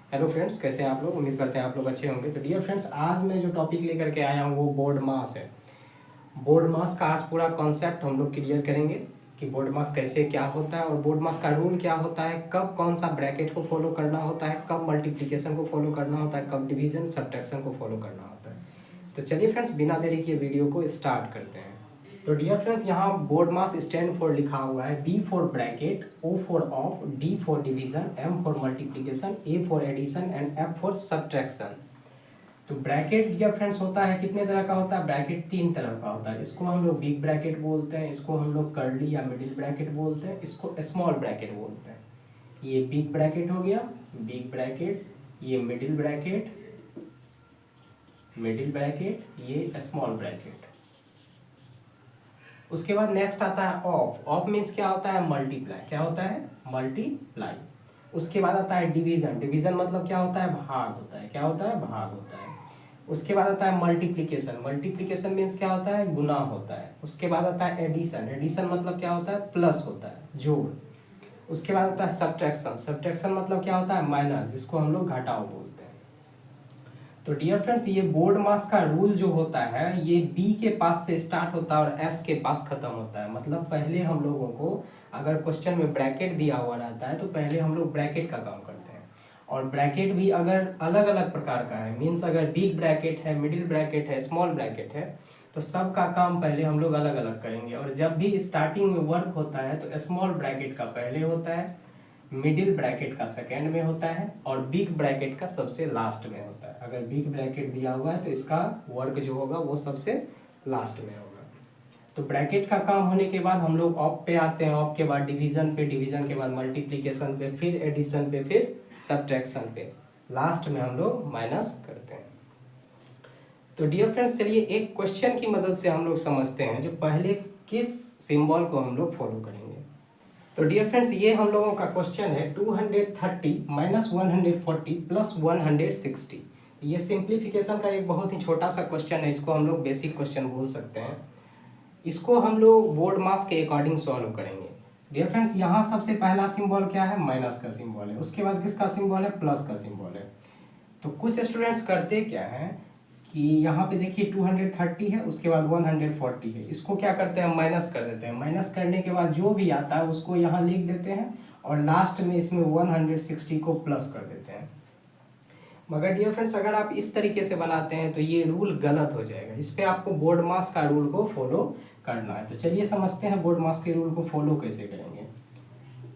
Hello friends, कैसे हैं आप लोग। उम्मीद करते हैं आप लोग अच्छे होंगे। तो डियर फ्रेंड्स, आज मैं जो टॉपिक लेकर के आया हूँ वो बोर्ड मास है। बोर्ड मास का आज पूरा कॉन्सेप्ट हम लोग क्लियर करेंगे कि बोर्ड मास कैसे क्या होता है और बोर्ड मास का रूल क्या होता है, कब कौन सा ब्रैकेट को फॉलो करना होता है, कब मल्टीप्लिकेशन को फॉलो करना होता है, कब डिवीजन सब्ट्रैक्शन को फॉलो करना होता है। तो चलिए फ्रेंड्स, बिना देरी के वीडियो को स्टार्ट करते हैं। तो डियर फ्रेंड्स, यहाँ बोर्ड मास स्टैंड फॉर लिखा हुआ है B for bracket, O for of, D for division, M for multiplication, A for addition and F for subtraction. तो ब्रैकेट डियर फ्रेंड्स होता है कितने तरह का होता है। ब्रैकेट 3 तरह का होता है। इसको हम लोग बिग ब्रैकेट बोलते हैं, इसको हम लोग कर्ली या मिडिल ब्रैकेट बोलते हैं, इसको स्मॉल ब्रैकेट बोलते हैं। ये बिग ब्रैकेट हो गया, बिग ब्रैकेट, ये मिडिल ब्रैकेट, मिडिल ब्रैकेट, ये स्मॉल ब्रैकेट। उसके बाद नेक्स्ट आता है ऑफ। ऑफ मीन्स क्या होता है, मल्टीप्लाई। क्या होता है, मल्टीप्लाई। उसके बाद आता है डिवीजन। डिवीजन मतलब क्या होता है, भाग होता है। क्या होता है, भाग होता है। उसके बाद आता है मल्टीप्लिकेशन। मल्टीप्लिकेशन मीन्स क्या होता है, गुना होता है। उसके बाद आता है एडिशन। एडिशन मतलब क्या होता है, प्लस होता है, जोड़। उसके बाद आता है सब्ट्रैक्शन। सब्ट्रैक्शन मतलब क्या होता है, माइनस, जिसको हम लोग घटाव बोलते हैं। तो डियर फ्रेंड्स, ये बोर्ड मास का रूल जो होता है ये बी के पास से स्टार्ट होता है और एस के पास खत्म होता है। मतलब पहले हम लोगों को अगर क्वेश्चन में ब्रैकेट दिया हुआ रहता है तो पहले हम लोग ब्रैकेट का काम करते हैं। और ब्रैकेट भी अगर अलग अलग प्रकार का है, मीन्स अगर बिग ब्रैकेट है, मिडिल ब्रैकेट है, स्मॉल ब्रैकेट है, तो सबका काम पहले हम लोग अलग अलग करेंगे। और जब भी स्टार्टिंग में वर्क होता है तो स्मॉल ब्रैकेट का पहले होता है, मिडिल ब्रैकेट का सेकेंड में होता है और बिग ब्रैकेट का सबसे लास्ट में होता है। अगर बिग ब्रैकेट दिया हुआ है तो इसका वर्क जो होगा वो सबसे लास्ट में होगा। तो ब्रैकेट का काम होने के बाद हम लोग ऑफ पे आते हैं, ऑफ के बाद डिवीजन पे, डिवीजन के बाद मल्टीप्लिकेशन पे, फिर एडिशन पे, फिर सब्ट्रैक्शन पे, लास्ट में हम लोग माइनस करते हैं। तो डियर फ्रेंड्स, चलिए एक क्वेश्चन की मदद से हम लोग समझते हैं जो पहले किस सिंबल को हम लोग फॉलो करेंगे। तो डियर फ्रेंड्स, ये हम लोगों का क्वेश्चन है 230 माइनस 140 प्लस 160। ये सिंप्लीफिकेशन का एक बहुत ही छोटा सा क्वेश्चन है। इसको हम लोग बेसिक क्वेश्चन बोल सकते हैं। इसको हम लोग बोर्ड मास के अकॉर्डिंग सॉल्व करेंगे। डियर फ्रेंड्स, यहाँ सबसे पहला सिंबल क्या है, माइनस का सिंबल है। उसके बाद किसका सिंबल है, प्लस का सिंबल है। तो कुछ स्टूडेंट्स करते क्या हैं कि यहाँ पे देखिए 230 है, उसके बाद 140 है, इसको क्या करते हैं, माइनस कर देते हैं। माइनस करने के बाद जो भी आता है उसको यहाँ लिख देते हैं और लास्ट में इसमें 160 को प्लस कर देते हैं। मगर डियर फ्रेंड्स, अगर आप इस तरीके से बनाते हैं तो ये रूल गलत हो जाएगा। इस पे आपको बोर्ड मास का रूल को फॉलो करना है। तो चलिए समझते हैं बोर्ड मास के रूल को फॉलो कैसे करेंगे।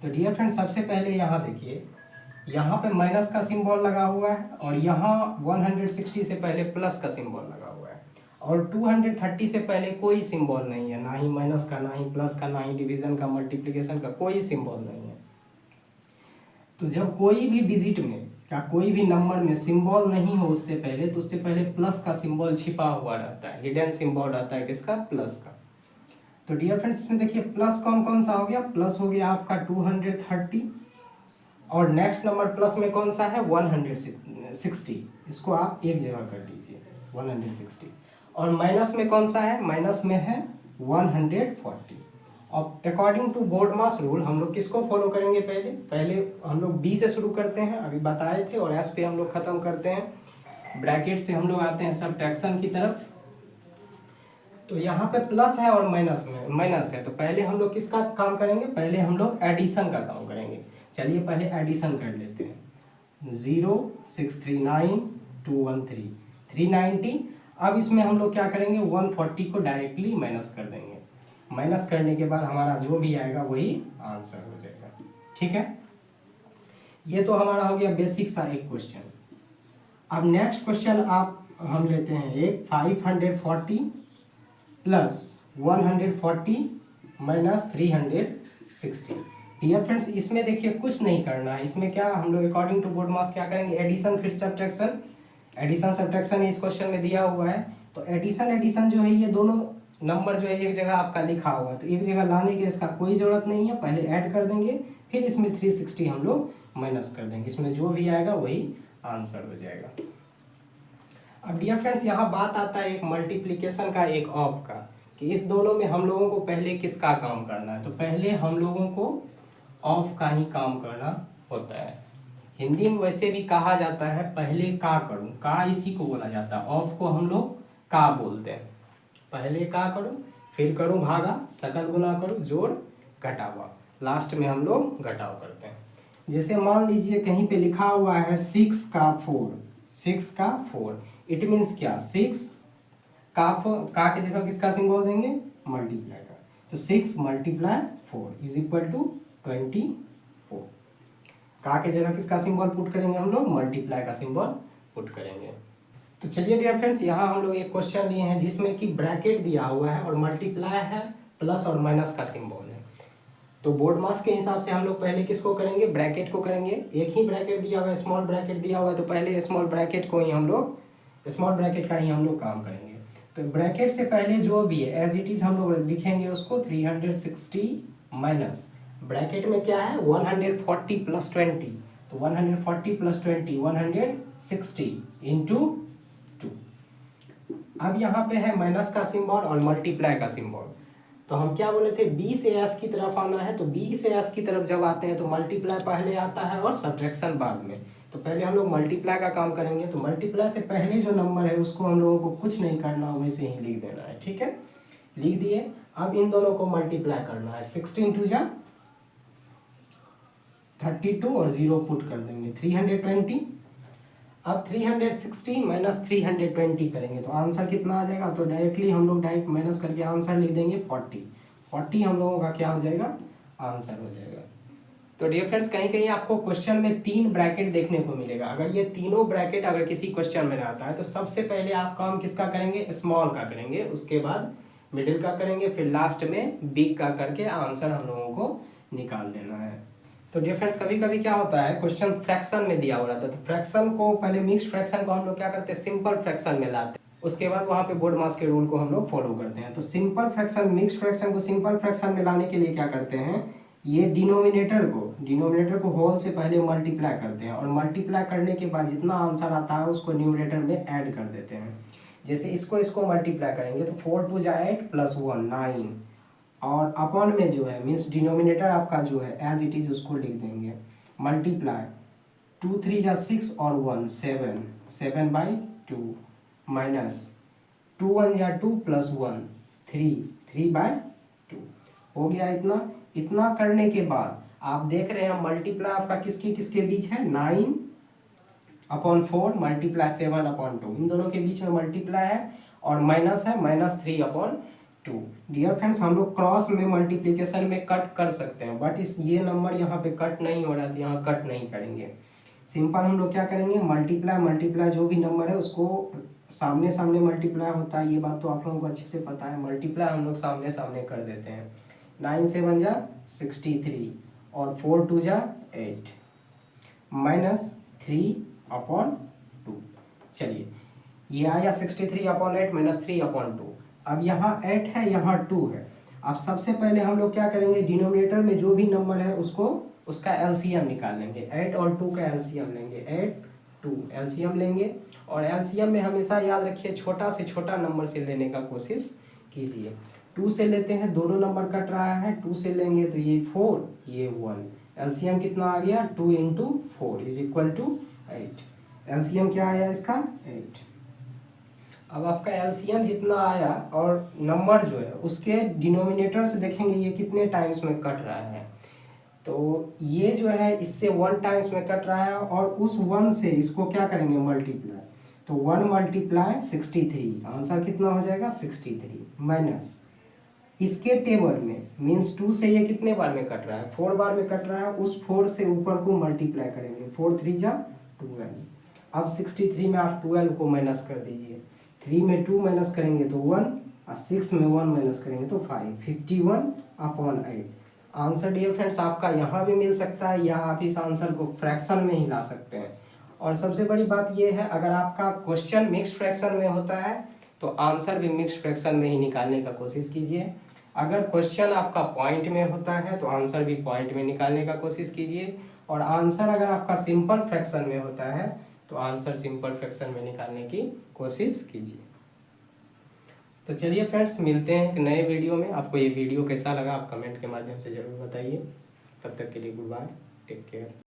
तो डियर फ्रेंड्स, सबसे पहले यहाँ देखिए, यहाँ पे माइनस का सिंबल लगा हुआ है और यहाँ 160 से पहले प्लस का सिंबल लगा हुआ है और 230 से पहले कोई सिंबल नहीं है, ना ही माइनस का, ना ही प्लस का, ना ही डिवीजन का, मल्टीप्लिकेशन का, कोई सिंबल नहीं है। तो जब कोई भी डिजिट में या कोई भी नंबर में सिंबल नहीं हो उससे पहले, तो उससे पहले प्लस का सिंबल छिपा हुआ रहता है, हिडन सिंबल रहता है किसका, प्लस का। तो डियर फ्रेंड्स, इसमें देखिए प्लस कौन कौन सा हो गया, प्लस हो गया आपका 230 और नेक्स्ट नंबर प्लस में कौन सा है, 160। इसको आप एक जगह कर दीजिए 160। और माइनस में कौन सा है, माइनस में है 140। अब according to BODMAS rule हम लोग किसको फॉलो करेंगे, पहले हम लोग बी से शुरू करते हैं, अभी बताए थे, और एस पे हम लोग खत्म करते हैं। ब्रैकेट से हम लोग आते हैं सब्ट्रैक्शन की तरफ। तो यहाँ पे प्लस है और माइनस है, तो पहले हम लोग किसका काम करेंगे, पहले हम लोग एडिशन का काम करेंगे। चलिए पहले एडिशन कर लेते हैं। 0 6 3 9 2 1 3 390। अब इसमें हम लोग क्या करेंगे, 140 को डायरेक्टली माइनस कर देंगे। माइनस करने के बाद हमारा जो भी आएगा वही आंसर हो जाएगा। ठीक है, ये तो हमारा हो गया बेसिक सा एक क्वेश्चन। अब नेक्स्ट क्वेश्चन आप हम लेते हैं एक 540 प्लस 140 माइनस 360। डियर फ्रेंड्स, इसमें देखिए कुछ नहीं करना है। इसमें क्या हम लोग अकॉर्डिंग टू बोर्ड मास क्या करेंगे, एडिशन फिर सब्ट्रैक्शन। एडिशन सब्ट्रैक्शन इस क्वेश्चन में दिया हुआ है, तो एडिशन जो है ये दोनों नंबर जो है एक जगह आपका लिखा हुआ है, तो एक जगह लाने की इसका कोई ज़रूरत नहीं है। पहले ऐड कर देंगे, फिर इसमें 360 हम लोग माइनस कर देंगे। इसमें जो भी आएगा वही आंसर हो जाएगा। अब डियर फ्रेंड्स, यहाँ बात आता है एक मल्टीप्लिकेशन का, एक ऑफ का, कि इस दोनों में हम लोगों को पहले किसका काम करना है। तो पहले हम लोगों को ऑफ का ही काम करना होता है। हिंदी में वैसे भी कहा जाता है पहले का करूँ, का इसी को बोला जाता है, ऑफ को हम लोग का बोलते हैं। पहले का करूँ, फिर करूँ भागा, सकल गुना करूँ, जोड़ घटावा, लास्ट में हम लोग घटाव करते हैं। जैसे मान लीजिए कहीं पे लिखा हुआ है 6 का 4, 6 का 4, इट मीन्स क्या, 6 का की जगह किसका सिंबल देंगे, मल्टीप्लाई का। तो 6 मल्टीप्लाई 4 इज इक्वल टू 24। का के जगह किसका सिंबल पुट करेंगे हम लोग, मल्टीप्लाई का सिंबल पुट करेंगे। तो चलिए डियर फ्रेंड्स, यहाँ हम लोग एक क्वेश्चन लिए हैं जिसमें कि ब्रैकेट दिया हुआ है और मल्टीप्लाई है, प्लस और माइनस का सिंबल है। तो बोर्ड मास के हिसाब से हम लोग पहले किसको करेंगे, ब्रैकेट को करेंगे। एक ही ब्रैकेट दिया हुआ है, स्मॉल ब्रैकेट दिया हुआ है, तो पहले स्मॉल ब्रैकेट को ही हम लोग, स्मॉल ब्रैकेट का ही हम लोग काम करेंगे। तो ब्रैकेट से पहले जो भी है एज इट इज हम लोग लिखेंगे उसको 360 माइनस, ब्रैकेट में क्या है 140 प्लस 20, तो 140 प्लस 20 160 इंटू 2। अब यहाँ पे है माइनस का सिंबल और मल्टीप्लाई का सिंबल। तो हम क्या बोले थे, बी से एस की तरफ आना है, तो बी से एस की तरफ जब आते हैं तो मल्टीप्लाई पहले आता है और सब्ट्रैक्शन बाद में। तो पहले हम लोग मल्टीप्लाई का काम करेंगे। तो मल्टीप्लाई से पहले जो नंबर है उसको हम लोगों को कुछ नहीं करना, वैसे ही लिख देना है, ठीक है, लिख दिए। अब इन दोनों को मल्टीप्लाई करना है, 16 टू जा 32 और 0 पुट कर देंगे 320। अब 360 माइनस 320 करेंगे तो आंसर कितना आ जाएगा, तो डायरेक्टली हम लोग डायरेक्ट माइनस करके आंसर लिख देंगे 40 हम लोगों का क्या हो जाएगा, आंसर हो जाएगा। तो डियर फ्रेंड्स, कहीं कहीं आपको क्वेश्चन में 3 ब्रैकेट देखने को मिलेगा। अगर ये तीनों ब्रैकेट अगर किसी क्वेश्चन में रहता है तो सबसे पहले आप काम किसका करेंगे, स्मॉल का करेंगे, उसके बाद मिडिल का करेंगे, फिर लास्ट में बिग का करके आंसर हम लोगों को निकाल देना है। तो डियर फ्रेंड्स, कभी कभी क्या होता है क्वेश्चन फ्रैक्शन में दिया हुआ रहता है, तो फ्रैक्शन को पहले मिक्स्ड फ्रैक्शन को हम लोग क्या करते हैं, सिंपल फ्रैक्शन में लाते हैं, उसके बाद वहाँ पे बोर्ड मास के रूल को हम लोग फॉलो करते हैं। तो सिंपल फ्रैक्शन, मिक्स्ड फ्रैक्शन को सिंपल फ्रैक्शन में लाने के लिए क्या करते हैं, ये डिनोमिनेटर को होल से पहले मल्टीप्लाई करते हैं और मल्टीप्लाई करने के बाद जितना आंसर आता है उसको न्यूमरेटर में ऐड कर देते हैं। जैसे इसको मल्टीप्लाई करेंगे तो 4 2 जा 8 प्लस 1 9, और अपॉन में जो है मीन्स डिनोमिनेटर आपका जो है एज इट इज उसको लिख देंगे, मल्टीप्लाई 2 3 जा 6 और 1 7 7/2 माइनस 2 1 जा 2 प्लस 1 3 3/2 हो गया। इतना करने के बाद आप देख रहे हैं मल्टीप्लाई आपका किसके किसके बीच है, 9/4 मल्टीप्लाई 7/2, इन दोनों के बीच में मल्टीप्लाई है, और माइनस है -3/2। डियर फ्रेंड्स, हम लोग क्रॉस में मल्टीप्लिकेशन में कट कर सकते हैं, बट ये नंबर यहाँ पे कट नहीं हो रहा है तो यहाँ कट नहीं करेंगे। सिंपल हम लोग क्या करेंगे, मल्टीप्लाई जो भी नंबर है उसको सामने सामने मल्टीप्लाई होता है, ये बात तो आप लोगों को अच्छे से पता है। मल्टीप्लाई हम लोग सामने सामने कर देते हैं, 9 7 जा 63 और 4 2 जा 8 -3/2। चलिए ये आया 63/8 -3/2। अब यहाँ 8 है, यहाँ 2 है। अब सबसे पहले हम लोग क्या करेंगे, डिनोमिनेटर में जो भी नंबर है उसका एलसीएम निकाल लेंगे, 8 और 2 का एलसीएम लेंगे, 8 2 एलसीएम लेंगे। और एलसीएम में हमेशा याद रखिए छोटा से छोटा नंबर से लेने का कोशिश कीजिए। 2 से लेते हैं, दोनों नंबर कट रहा है, 2 से लेंगे तो ये 4 ये 1, एलसीएम कितना आ गया 2 × 4 इज इक्वल टू 8। एलसीएम क्या आया इसका 8। अब आपका एलसीएम जितना आया और नंबर जो है उसके डिनोमिनेटर से देखेंगे ये कितने टाइम्स में कट रहा है, तो ये जो है इससे 1 टाइम्स में कट रहा है और उस 1 से इसको क्या करेंगे मल्टीप्लाई, तो 1 × 63 आंसर कितना हो जाएगा 63 माइनस इसके टेबल में मीन्स 2 से ये कितने बार में कट रहा है 4 बार में कट रहा है, उस 4 से ऊपर को मल्टीप्लाई करेंगे, 4 3 जा 12। अब 63 में आप 12 को माइनस कर दीजिए, 3 में 2 माइनस करेंगे तो 1 और 6 में 1 माइनस करेंगे तो 5, 51/8। आंसर डियर फ्रेंड्स आपका यहाँ भी मिल सकता है या आप इस आंसर को फ्रैक्शन में ही ला सकते हैं। और सबसे बड़ी बात यह है अगर आपका क्वेश्चन मिक्स्ड फ्रैक्शन में होता है तो आंसर भी मिक्स्ड फ्रैक्शन में ही निकालने का कोशिश कीजिए। अगर क्वेश्चन आपका पॉइंट में होता है तो आंसर भी पॉइंट में निकालने का कोशिश कीजिए, और आंसर अगर आपका सिंपल फ्रैक्शन में होता है तो आंसर सिंपल फ्रैक्शन में निकालने की कोशिश कीजिए। तो चलिए फ्रेंड्स, मिलते हैं एक नए वीडियो में। आपको ये वीडियो कैसा लगा आप कमेंट के माध्यम से ज़रूर बताइए। तब तक के लिए गुड बाय, टेक केयर।